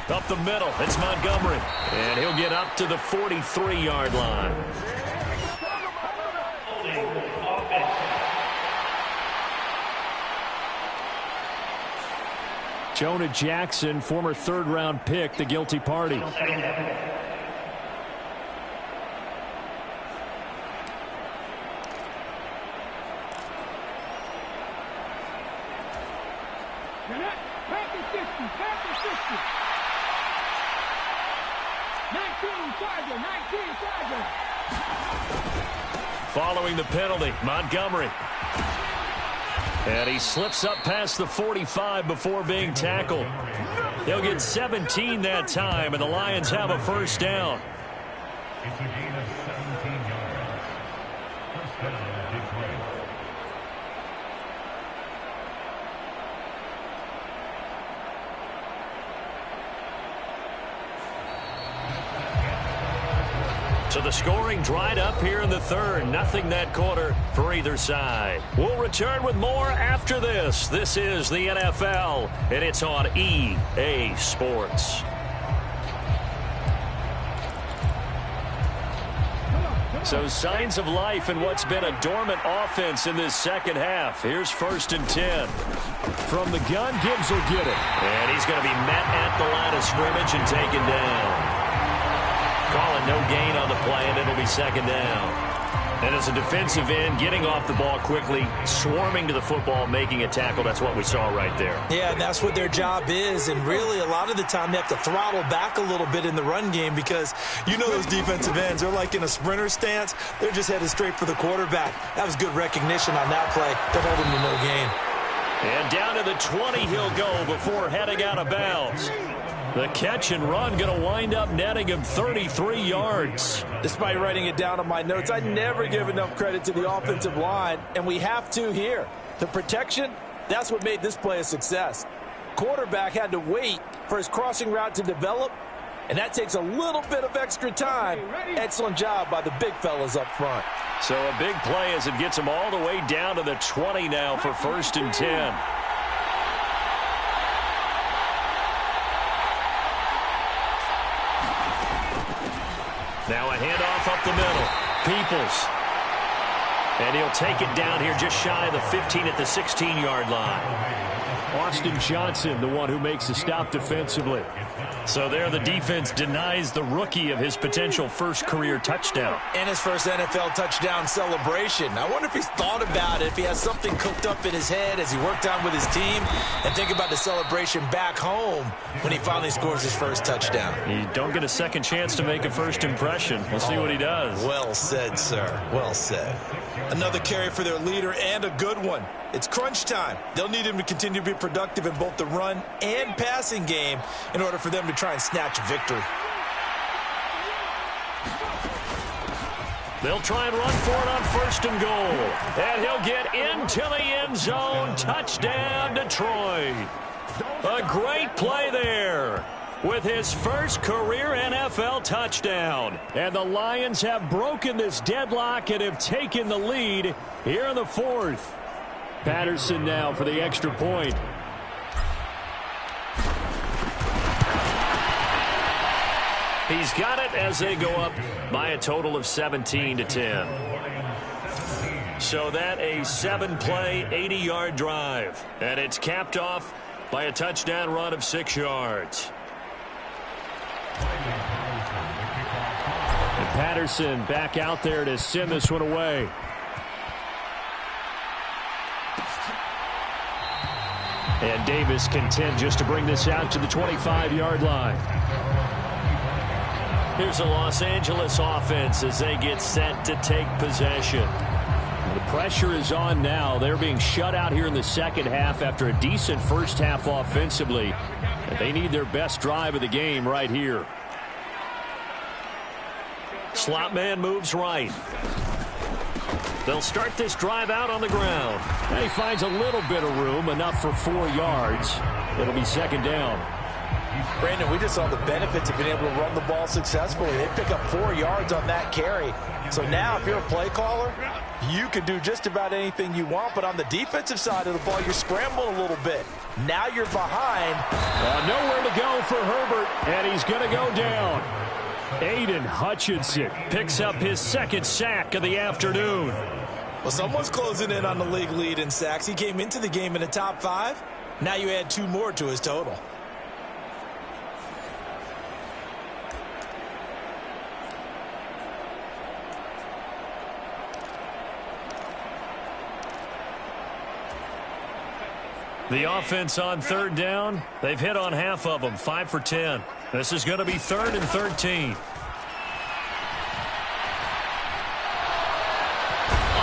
Up the middle, it's Montgomery. And he'll get up to the 43-yard line. Jonah Jackson, former 3rd-round pick, the guilty party. Following the penalty, Montgomery. And he slips up past the 45 before being tackled. He'll get 17 that time, and the Lions have a first down. It's a gain of 17 yards. First down, Detroit. So the scoring dried up here in the 3rd. Nothing that quarter for either side. We'll return with more after this. This is the NFL, and it's on EA Sports. So signs of life in what's been a dormant offense in this second half. Here's 1st and 10. From the gun, Gibbs will get it. And he's going to be met at the line of scrimmage and taken down. Calling no gain on the play, and it'll be 2nd down. And as a defensive end, getting off the ball quickly, swarming to the football, making a tackle, that's what we saw right there. Yeah, and that's what their job is. And really, a lot of the time, they have to throttle back a little bit in the run game because you know those defensive ends, they're like in a sprinter stance. They're just headed straight for the quarterback. That was good recognition on that play. They're holding to no gain. And down to the 20 he'll go before heading out of bounds. The catch and run going to wind up netting him 33 yards. Despite writing it down on my notes, I never give enough credit to the offensive line, and we have to here. The protection, that's what made this play a success. Quarterback had to wait for his crossing route to develop, and that takes a little bit of extra time. Excellent job by the big fellas up front. So a big play as it gets him all the way down to the 20 now for 1st and 10. Now a handoff up the middle. Peoples. And he'll take it down here just shy of the 15 at the 16-yard line. Austin Johnson, the one who makes the stop defensively. So there the defense denies the rookie of his potential first career touchdown. And his first NFL touchdown celebration. I wonder if he's thought about it, if he has something cooked up in his head as he worked on with his team, and think about the celebration back home when he finally scores his first touchdown. You don't get a second chance to make a first impression. We'll see what he does. Well said, sir. Well said. Another carry for their leader, and a good one. It's crunch time. They'll need him to continue to be productive in both the run and passing game in order for them to try and snatch a victory. They'll try and run for it on 1st and goal. And he'll get into the end zone. Touchdown, Detroit. A great play there with his first career NFL touchdown. And the Lions have broken this deadlock and have taken the lead here in the 4th. Patterson now for the extra point. He's got it as they go up by a total of 17-10. So that a 7-play, 80-yard drive. And it's capped off by a touchdown run of 6 yards. And Patterson back out there to send this one away. And Davis content just to bring this out to the 25-yard line. Here's the Los Angeles offense as they get set to take possession. The pressure is on now. They're being shut out here in the second half after a decent first half offensively. And they need their best drive of the game right here. Slot man moves right. They'll start this drive out on the ground. And he finds a little bit of room, enough for 4 yards. It'll be 2nd down. Brandon, we just saw the benefits of being able to run the ball successfully. They pick up 4 yards on that carry. So now if you're a play caller, you can do just about anything you want. But on the defensive side of the ball, you're scrambling a little bit. Now you're behind. Nowhere to go for Herbert, and he's going to go down. Aiden Hutchinson picks up his second sack of the afternoon. Well, someone's closing in on the league lead in sacks. He came into the game in the top 5. Now you add 2 more to his total. The offense on third down, they've hit on half of them, 5 for 10. This is going to be 3rd and 13.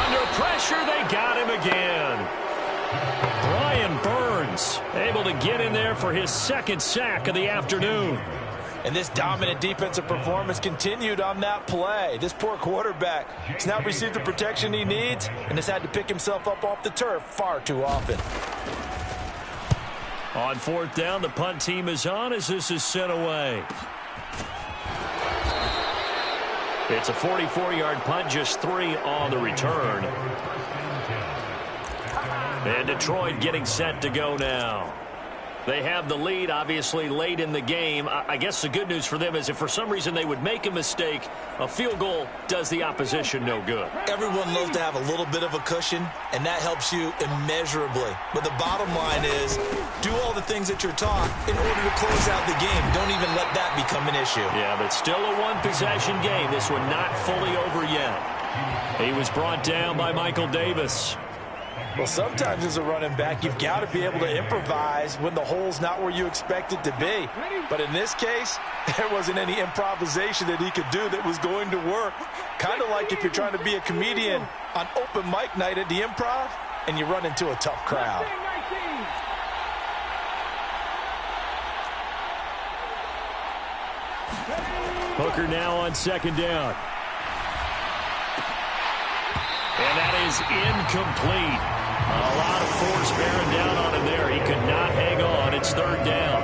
Under pressure, they got him again. Brian Burns able to get in there for his second sack of the afternoon. And this dominant defensive performance continued on that play. This poor quarterback has now received the protection he needs and has had to pick himself up off the turf far too often. On 4th down, the punt team is on as this is sent away. It's a 44-yard punt, just 3 on the return. And Detroit getting set to go now. They have the lead, obviously, late in the game. I guess the good news for them is if for some reason they would make a mistake, a field goal does the opposition no good. Everyone loves to have a little bit of a cushion, and that helps you immeasurably. But the bottom line is do all the things that you're taught in order to close out the game. Don't even let that become an issue. Yeah, but still a one-possession game. This one not fully over yet. He was brought down by Michael Davis. Well, sometimes as a running back, you've got to be able to improvise when the hole's not where you expect it to be. But in this case, there wasn't any improvisation that he could do that was going to work. Kind of like if you're trying to be a comedian on open mic night at the Improv and you run into a tough crowd. Hooker now on 2nd down. And that is incomplete. A lot of force bearing down on him there. He could not hang on. It's 3rd down.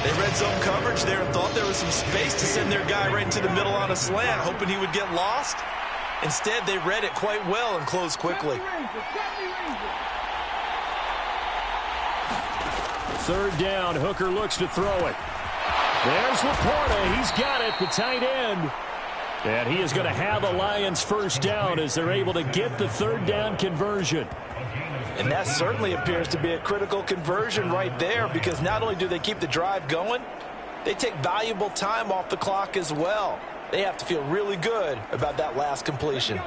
They read zone coverage there and thought there was some space to send their guy right into the middle on a slant, hoping he would get lost. Instead, they read it quite well and closed quickly. 3rd down. Hooker looks to throw it. There's Laporta. He's got it, the tight end. And he is going to have the Lions first down as they're able to get the 3rd down conversion. And that certainly appears to be a critical conversion right there because not only do they keep the drive going, they take valuable time off the clock as well. They have to feel really good about that last completion.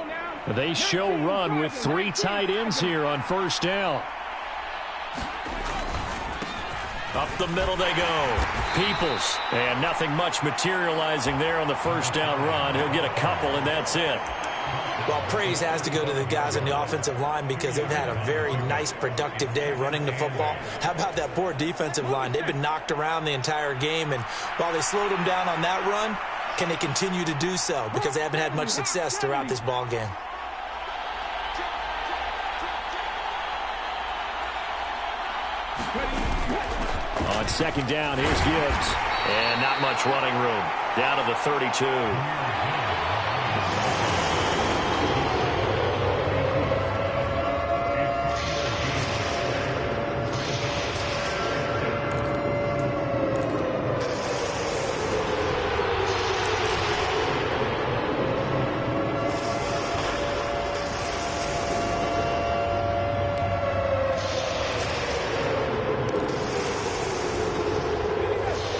They show run with 3 tight ends here on 1st down. Up the middle they go. Peoples. And nothing much materializing there on the 1st down run. He'll get a couple, and that's it. Well, praise has to go to the guys on the offensive line because they've had a very nice, productive day running the football. How about that poor defensive line? They've been knocked around the entire game, and while they slowed them down on that run, can they continue to do so? Because they haven't had much success throughout this ball game. On 2nd down, here's Gibbs. And not much running room. Down to the 32.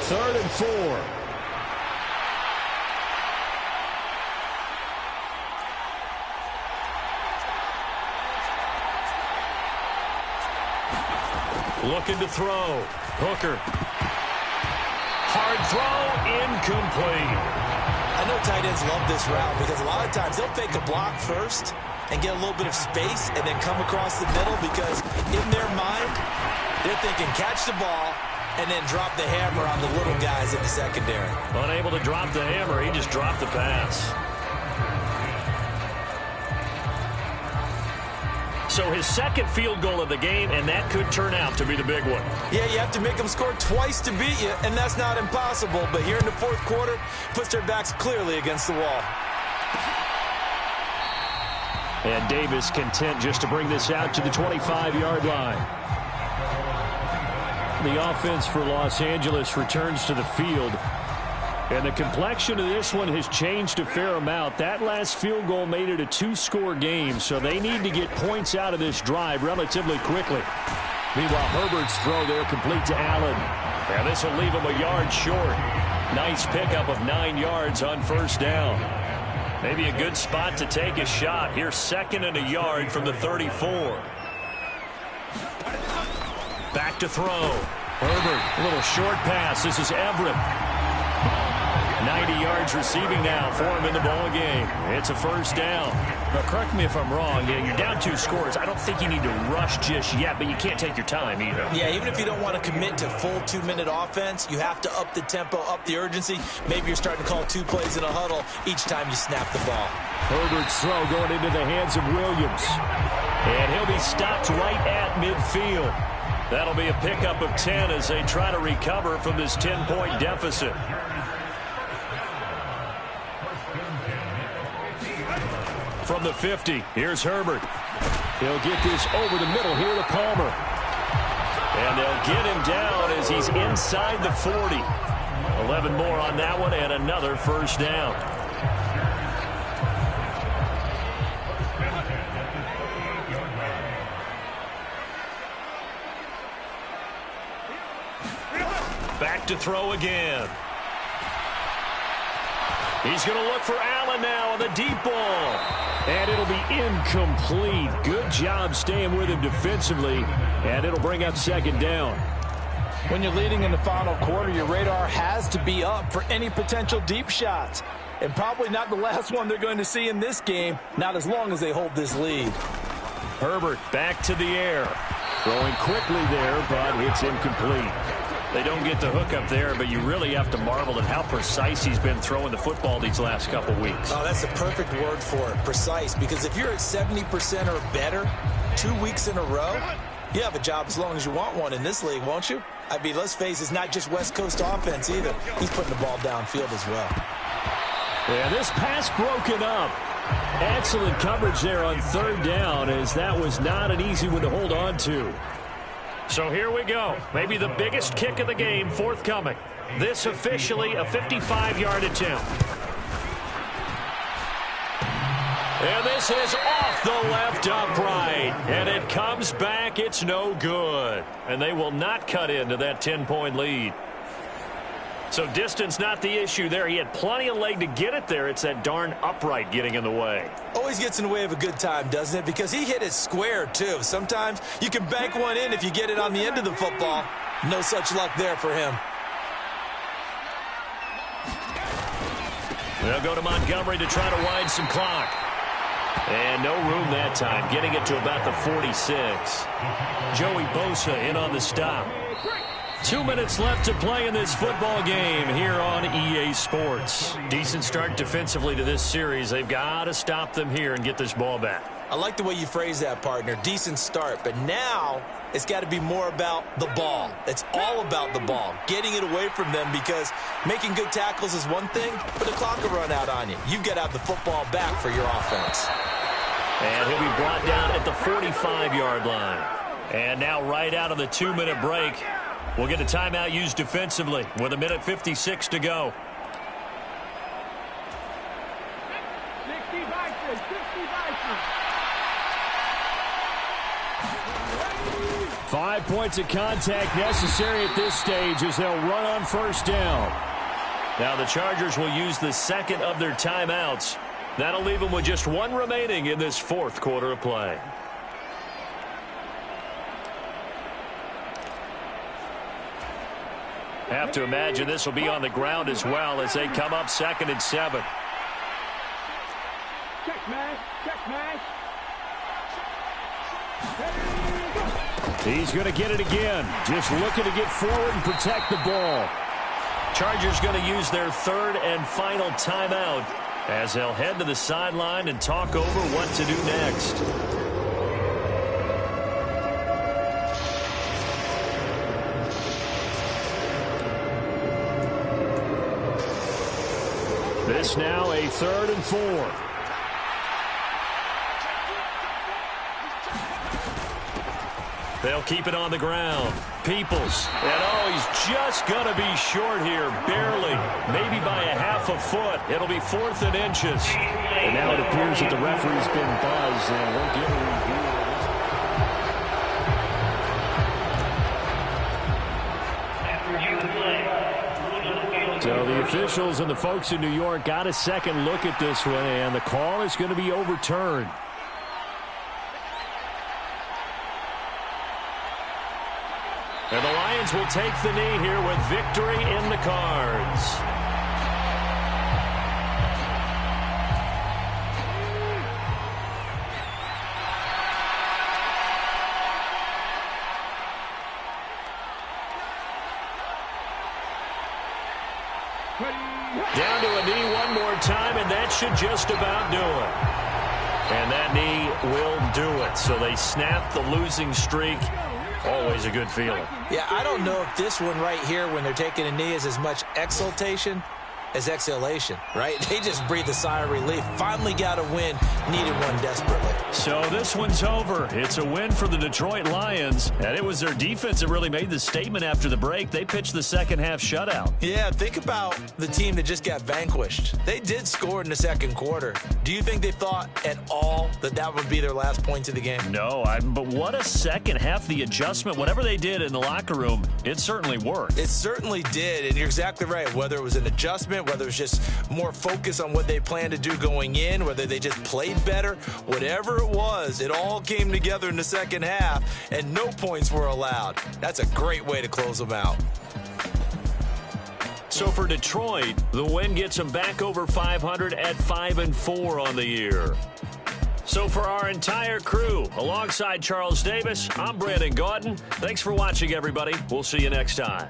Third and 4. Looking to throw. Hooker. Hard throw, incomplete. I know tight ends love this route because a lot of times they'll fake a block first and get a little bit of space and then come across the middle because in their mind, they're thinking catch the ball and then drop the hammer on the little guys in the secondary. Unable to drop the hammer, he just dropped the pass. So his second field goal of the game, and that could turn out to be the big one. Yeah, you have to make them score twice to beat you, and that's not impossible. But here in the fourth quarter, puts their backs clearly against the wall. And Davis content just to bring this out to the 25-yard line. The offense for Los Angeles returns to the field. And the complexion of this one has changed a fair amount. That last field goal made it a two-score game, so they need to get points out of this drive relatively quickly. Meanwhile, Herbert's throw there complete to Allen. And this will leave him a yard short. Nice pickup of 9 yards on first down. Maybe a good spot to take a shot. Here's 2nd and a yard from the 34. Back to throw. Herbert, a little short pass. This is Everett. 90 yards receiving now for him in the ball game. It's a first down. Now, correct me if I'm wrong. Yeah, you're down 2 scores. I don't think you need to rush just yet, but you can't take your time either. Yeah, even if you don't want to commit to full 2-minute offense, you have to up the tempo, up the urgency. Maybe you're starting to call 2 plays in a huddle each time you snap the ball. Herbert's throw going into the hands of Williams. And he'll be stopped right at midfield. That'll be a pickup of 10 as they try to recover from this 10-point deficit. From the 50, here's Herbert. He'll get this over the middle here to Palmer. And they'll get him down as he's inside the 40. 11 more on that one and another first down. Back to throw again. He's going to look for Allen now on the deep ball. And it'll be incomplete. Good job staying with him defensively. And it'll bring up 2nd down. When you're leading in the final quarter, your radar has to be up for any potential deep shots. And probably not the last one they're going to see in this game, not as long as they hold this lead. Herbert back to the air. Throwing quickly there, but it's incomplete. They don't get the hook up there, but you really have to marvel at how precise he's been throwing the football these last couple weeks. Oh, that's the perfect word for it, precise, because if you're at 70% or better 2 weeks in a row, you have a job as long as you want one in this league, won't you? I mean, let's face it, it's not just West Coast offense either. He's putting the ball downfield as well. Yeah, this pass broken up. Excellent coverage there on 3rd down, as that was not an easy one to hold on to. So here we go. Maybe the biggest kick of the game forthcoming. This officially a 55-yard attempt. And this is off the left upright. And it comes back. It's no good. And they will not cut into that 10-point lead. So distance not the issue there. He had plenty of leg to get it there. It's that darn upright getting in the way. Always gets in the way of a good time, doesn't it? Because he hit it square, too. Sometimes you can bank one in if you get it on the end of the football. No such luck there for him. They'll go to Montgomery to try to wind some clock. And no room that time, getting it to about the 46. Joey Bosa in on the stop. 2 minutes left to play in this football game here on EA Sports. Decent start defensively to this series. They've got to stop them here and get this ball back. I like the way you phrase that, partner. Decent start. But now it's got to be more about the ball. It's all about the ball. Getting it away from them, because making good tackles is one thing, but the clock will run out on you. You've got to have the football back for your offense. And he'll be brought down at the 45-yard line. And now right out of the 2-minute break, we'll get a timeout used defensively with 1:56 to go. 60 Vikings, 60 Vikings. 5 points of contact necessary at this stage as they'll run on first down. Now the Chargers will use the second of their timeouts. That'll leave them with just one remaining in this fourth quarter of play. Have to imagine this will be on the ground as well as they come up 2nd and 7. Check man, check man. He's going to get it again. Just looking to get forward and protect the ball. Chargers going to use their 3rd and final timeout as they'll head to the sideline and talk over what to do next. This now a 3rd and 4. They'll keep it on the ground. Peoples. And he's just going to be short here, barely. Maybe by a half a foot. It'll be 4th and inches. And now it appears that the referee's been buzzed, and we'll get a review. So the officials and the folks in New York got a second look at this one, and the call is going to be overturned. And the Lions will take the knee here with victory in the cards. Down to a knee one more time, and that should just about do it. And that knee will do it. So they snap the losing streak. Always a good feeling. Yeah, I don't know if this one right here, when they're taking a knee, is as much exultation as exhalation, right? They just breathe a sigh of relief. Finally got a win, needed one desperately. So this one's over. It's a win for the Detroit Lions, and it was their defense that really made the statement after the break. They pitched the second half shutout. Yeah, think about the team that just got vanquished. They did score in the second quarter. Do you think they thought at all that that would be their last points of the game? No, but what a second half. The adjustment, whatever they did in the locker room, it certainly worked. It certainly did, and you're exactly right. Whether it was an adjustment, whether it was just more focus on what they planned to do going in, whether they just played better, whatever it was, it all came together in the second half, and no points were allowed. That's a great way to close them out. So for Detroit, the win gets them back over 500 at 5-4 on the year. So for our entire crew, alongside Charles Davis, I'm Brandon Gaudin. Thanks for watching, everybody. We'll see you next time.